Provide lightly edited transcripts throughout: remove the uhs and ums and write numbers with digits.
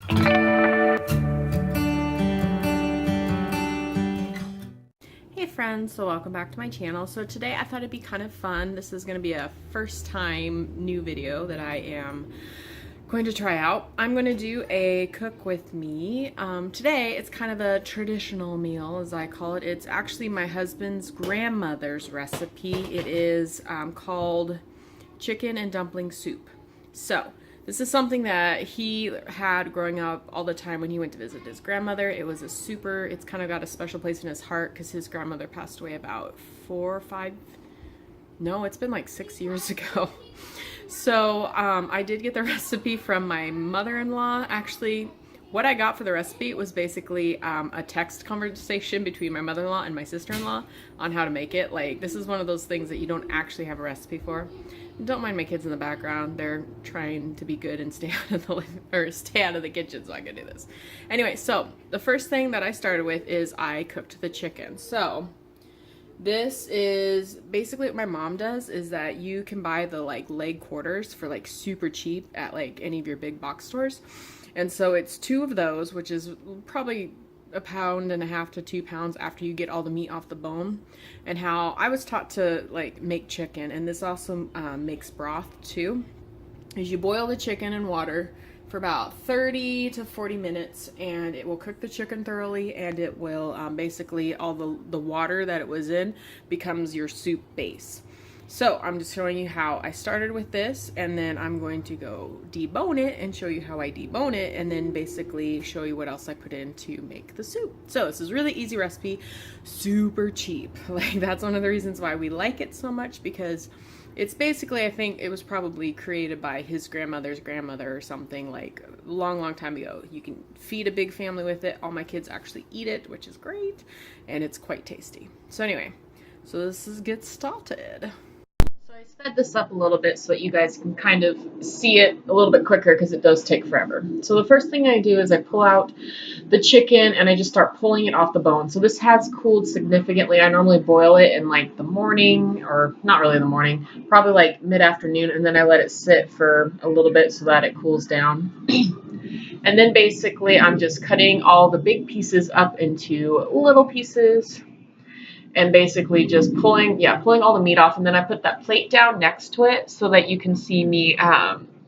Hey friends, so welcome back to my channel. So today I thought it'd be kind of fun. This is going to be a first time new video that I am going to try out. I'm going to do a cook with me. Today it's kind of a traditional meal, as I call it. It's actually my husband's grandmother's recipe. It is called chicken and dumpling soup. So this is something that he had growing up all the time when he went to visit his grandmother. It's kind of got a special place in his heart because his grandmother passed away about 4 or 5, no, it's been like 6 years ago. So I did get the recipe from my mother-in-law. Actually, what I got for the recipe was basically a text conversation between my mother-in-law and my sister-in-law on how to make it. Like, this is one of those things that you don't actually have a recipe for. Don't mind my kids in the background. They're trying to be good and stay out of the kitchen, so I can do this. Anyway, so the first thing that I started with is I cooked the chicken. So this is basically what my mom does, is that you can buy the like leg quarters for like super cheap at like any of your big box stores. And so it's 2 of those, which is probably 1.5 to 2 pounds after you get all the meat off the bone. And how I was taught to like make chicken, and this also makes broth too, is you boil the chicken in water for about 30 to 40 minutes, and it will cook the chicken thoroughly, and it will basically all the water that it was in becomes your soup base. So I'm just showing you how I started with this, and then I'm going to go debone it and show you how I debone it, and then basically show you what else I put in to make the soup. So this is a really easy recipe, super cheap. Like, that's one of the reasons why we like it so much, because it's basically, I think it was probably created by his grandmother's grandmother or something, like a long, long time ago. You can feed a big family with it. All my kids actually eat it, which is great, and it's quite tasty. So anyway, so this is get started. So I sped this up a little bit so that you guys can kind of see it a little bit quicker, because it does take forever. So the first thing I do is I pull out the chicken and I just start pulling it off the bone. So this has cooled significantly. I normally boil it in like the morning, or not really in the morning, probably like mid-afternoon, and then I let it sit for a little bit so that it cools down. And then basically I'm just cutting all the big pieces up into little pieces, and basically just pulling all the meat off. And then I put that plate down next to it so that you can see me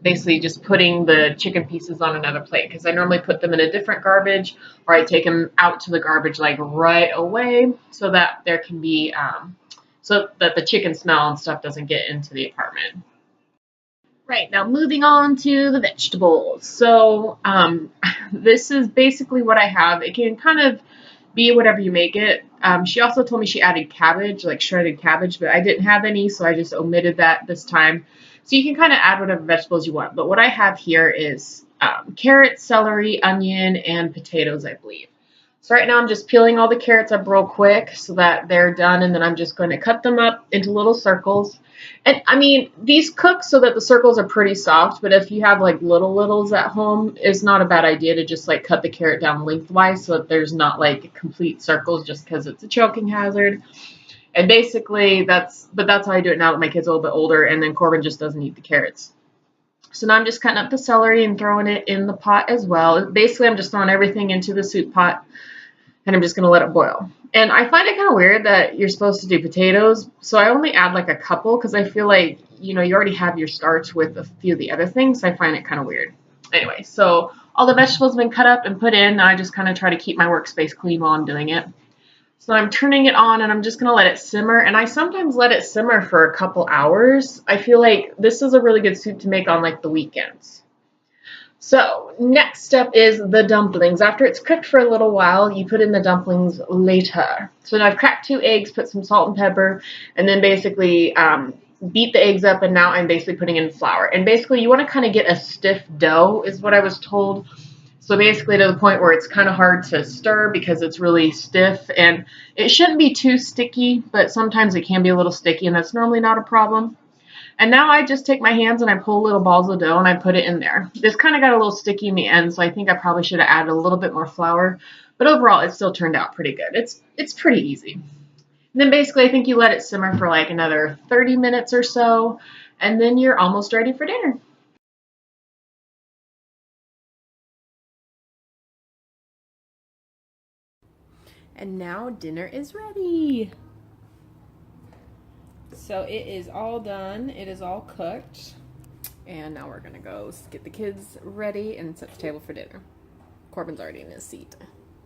basically just putting the chicken pieces on another plate, because I normally put them in a different garbage, or I take them out to the garbage like right away, so that there can be so that the chicken smell and stuff doesn't get into the apartment. Right, now moving on to the vegetables. So this is basically what I have. It can kind of be whatever you make it. She also told me she added cabbage, like shredded cabbage, but I didn't have any, so I just omitted that this time. So you can kind of add whatever vegetables you want. But what I have here is carrots, celery, onion, and potatoes, I believe. So right now I'm just peeling all the carrots up real quick so that they're done, and then I'm just going to cut them up into little circles. And I mean, these cook so that the circles are pretty soft, but if you have like littles at home, it's not a bad idea to just like cut the carrot down lengthwise so that there's not like complete circles, just because it's a choking hazard. And basically that's how I do it now that my kid's a little bit older, and then Corbin just doesn't eat the carrots. So now I'm just cutting up the celery and throwing it in the pot as well. Basically, I'm just throwing everything into the soup pot, and I'm just going to let it boil. And I find it kind of weird that you're supposed to do potatoes, so I only add like a couple, because I feel like, you already have your starch with a few of the other things, so I find it kind of weird. Anyway, so all the vegetables have been cut up and put in. Now I just kind of try to keep my workspace clean while I'm doing it. So I'm turning it on, and I'm just going to let it simmer, and I sometimes let it simmer for a couple hours. I feel like this is a really good soup to make on like the weekends. So next step is the dumplings. After it's cooked for a little while, you put in the dumplings later. So now I've cracked 2 eggs, put some salt and pepper, and then basically beat the eggs up, and now I'm basically putting in flour. And basically you want to kind of get a stiff dough, is what I was told. So basically to the point where it's kind of hard to stir because it's really stiff, and it shouldn't be too sticky, but sometimes it can be a little sticky, and that's normally not a problem. And now I just take my hands and I pull little balls of dough and I put it in there. This kind of got a little sticky in the end, so I think I probably should have added a little bit more flour, but overall it still turned out pretty good. It's pretty easy. And then basically I think you let it simmer for like another 30 minutes or so, and then you're almost ready for dinner. And now dinner is ready. So it is all done. It is all cooked. And now we're gonna go get the kids ready and set the table for dinner. Corbin's already in his seat,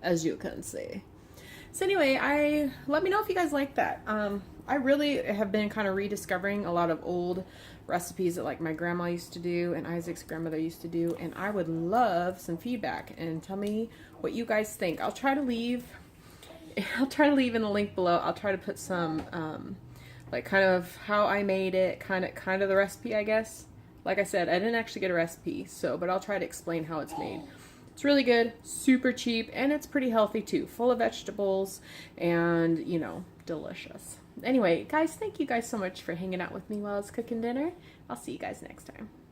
as you can see. So anyway, let me know if you guys like that. I really have been kind of rediscovering a lot of old recipes that like my grandma used to do and Isaac's grandmother used to do, and I would love some feedback and tell me what you guys think. I'll try to leave in the link below. I'll try to put some like kind of how I made it, kind of the recipe, I guess. Like I said, I didn't actually get a recipe, but I'll try to explain how it's made. It's really good, super cheap, and it's pretty healthy too. Full of vegetables and, you know, delicious. Anyway, guys, thank you guys so much for hanging out with me while I was cooking dinner. I'll see you guys next time.